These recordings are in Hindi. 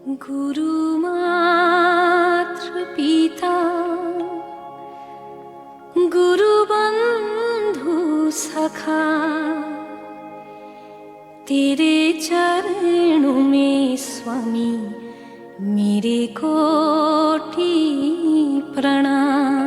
गुरु मात्र पिता गुरु बंधु सखा, तेरे चरणों में स्वामी मेरे कोटि प्रणाम।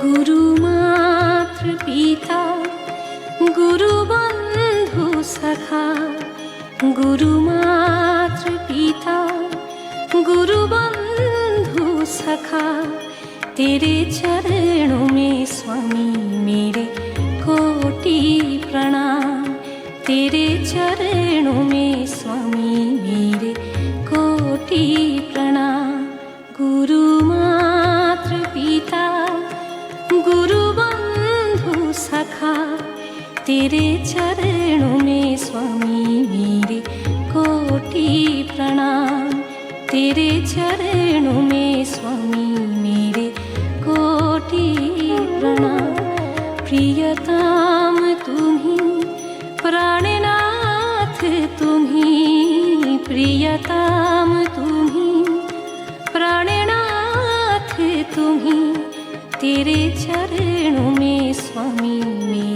गुरु मात्र पिता गुरु बंधु सखा, गुरु मात्र पिता गुरु बंधु सखा, तेरे चरणों में स्वामी मेरे कोटि प्रणाम। तेरे चरणों में स्वामी मेरे कोटि प्रणाम। गुरु मात्र पिता गुरु बंधु सखा, तेरे चरणों में स्वामी मेरे कोटि प्रणाम। तेरे चरणों में स्वामी मेरे कोटि प्रणाम। प्रियतम तुम्ही प्राणनाथ तुम्ही, प्रियतम तुम्ही प्राणनाथ तुम्ही, तेरे चरणों में स्वामी मेरे